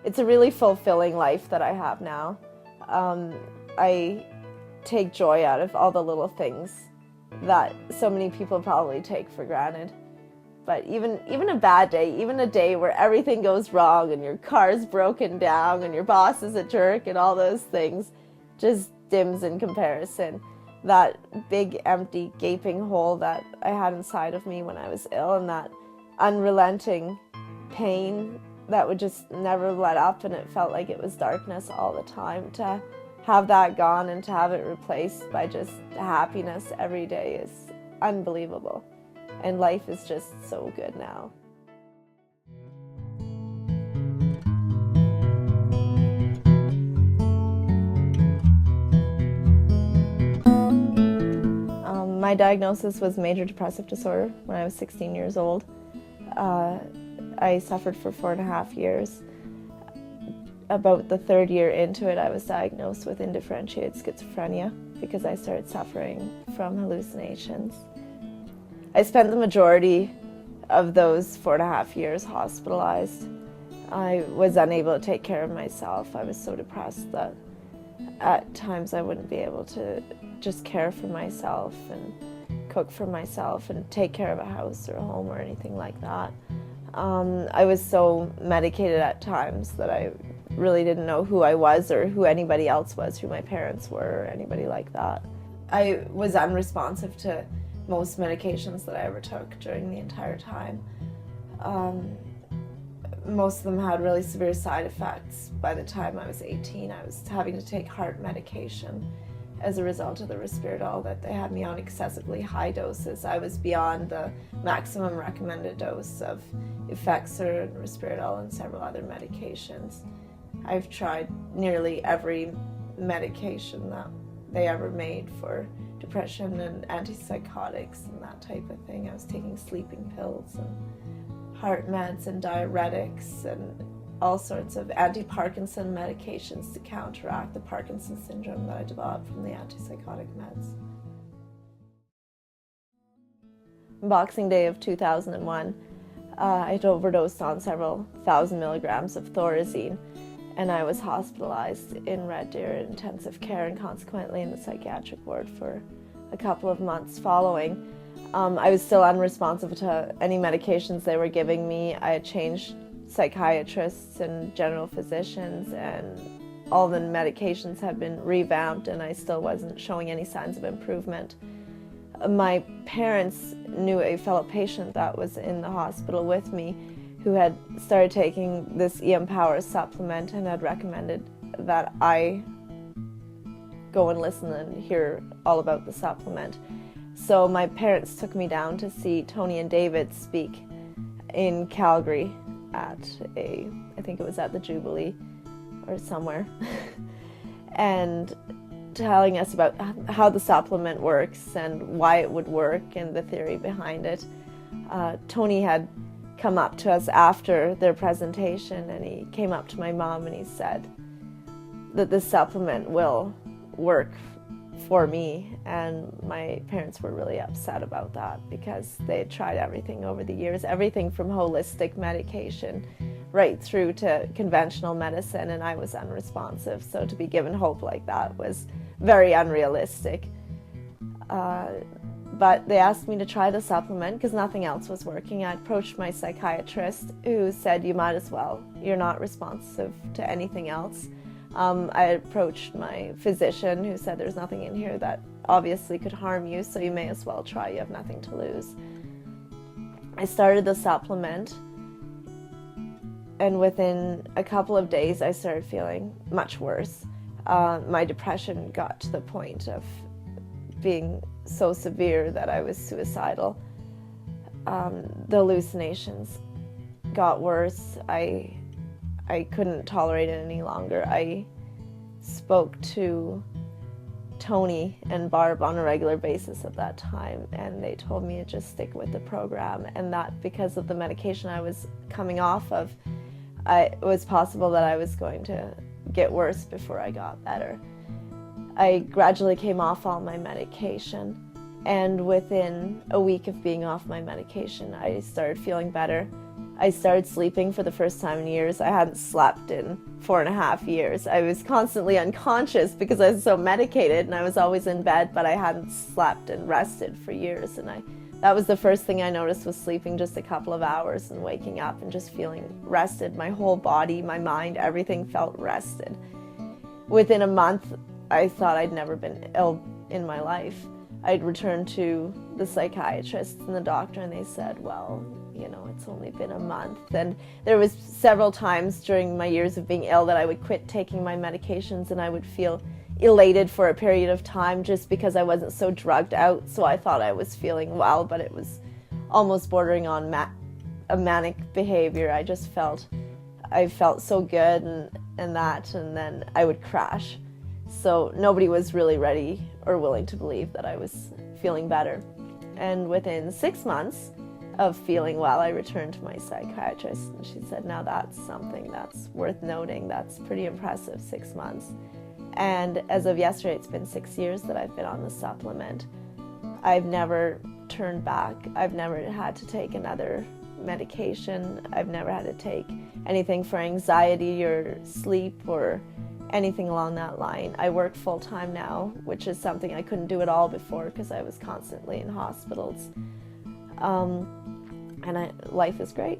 it's a really fulfilling life that I have now. I take joy out of all the little things that so many people probably take for granted. But even a bad day, even a day where everything goes wrong and your car's broken down and your boss is a jerk and all those things, just dims in comparison. That big, empty, gaping hole that I had inside of me when I was ill, and that unrelenting pain that would just never let up, and it felt like it was darkness all the time. To have that gone and to have it replaced by just happiness every day is unbelievable. And life is just so good now. My diagnosis was Major Depressive Disorder when I was 16 years old. I suffered for 4.5 years. About the 3rd year into it, I was diagnosed with Undifferentiated Schizophrenia because I started suffering from hallucinations. I spent the majority of those 4.5 years hospitalized. I was unable to take care of myself. I was so depressed that at times I wouldn't be able to just care for myself and cook for myself and take care of a house or a home or anything like that. I was so medicated at times that I really didn't know who I was or who anybody else was, who my parents were or anybody like that. I was unresponsive to most medications that I ever took during the entire time. Most of them had really severe side effects. By the time I was 18, I was having to take heart medication as a result of the Risperdal that they had me on excessively high doses. I was beyond the maximum recommended dose of Effexor, Risperdal, and several other medications. I've tried nearly every medication that they ever made for depression and antipsychotics and that type of thing. I was taking sleeping pills and heart meds and diuretics and all sorts of anti-Parkinson medications to counteract the Parkinson syndrome that I developed from the antipsychotic meds. Boxing Day of 2001, I had overdosed on several thousand milligrams of Thorazine, and I was hospitalized in Red Deer in intensive care and consequently in the psychiatric ward for a couple of months following. I was still unresponsive to any medications they were giving me. I had changed psychiatrists and general physicians, and all the medications had been revamped, and I still wasn't showing any signs of improvement. My parents knew a fellow patient that was in the hospital with me who had started taking this Empowerplus supplement and had recommended that I go and listen and hear all about the supplement. So my parents took me down to see Tony and David speak in Calgary at I think it was at the Jubilee or somewhere, and telling us about how the supplement works and why it would work and the theory behind it. Tony had come up to us after their presentation, and he came up to my mom and he said that this supplement will work for me, and my parents were really upset about that because they had tried everything over the years, everything from holistic medication right through to conventional medicine, and I was unresponsive, so to be given hope like that was very unrealistic. But they asked me to try the supplement because nothing else was working. I approached my psychiatrist who said, you might as well, you're not responsive to anything else. I approached my physician who said there's nothing in here that obviously could harm you, so you may as well try, you have nothing to lose. I started the supplement, and within a couple of days I started feeling much worse. My depression got to the point of being so severe that I was suicidal. The hallucinations got worse. I couldn't tolerate it any longer. I spoke to Tony and Barb on a regular basis at that time, and they told me to just stick with the program, and that because of the medication I was coming off of, it was possible that I was going to get worse before I got better. I gradually came off all my medication, and within a week of being off my medication, I started feeling better. I started sleeping for the first time in years. I hadn't slept in 4.5 years. I was constantly unconscious because I was so medicated, and I was always in bed, but I hadn't slept and rested for years. And that was the first thing I noticed, was sleeping just a couple of hours and waking up and just feeling rested. My whole body, my mind, everything felt rested. Within a month, I thought I'd never been ill in my life. I'd returned to the psychiatrist and the doctor, and they said, well, it's only been a month. And there was several times during my years of being ill that I would quit taking my medications, and I would feel elated for a period of time just because I wasn't so drugged out. So I thought I was feeling well, but it was almost bordering on a manic behavior. I felt so good and then I would crash. So nobody was really ready or willing to believe that I was feeling better. And within 6 months of feeling well, I returned to my psychiatrist, and she said, now that's something that's worth noting. That's pretty impressive, 6 months. And as of yesterday, it's been 6 years that I've been on the supplement. I've never turned back. I've never had to take another medication. I've never had to take anything for anxiety or sleep or anything along that line. I work full-time now, which is something I couldn't do at all before because I was constantly in hospitals. And life is great.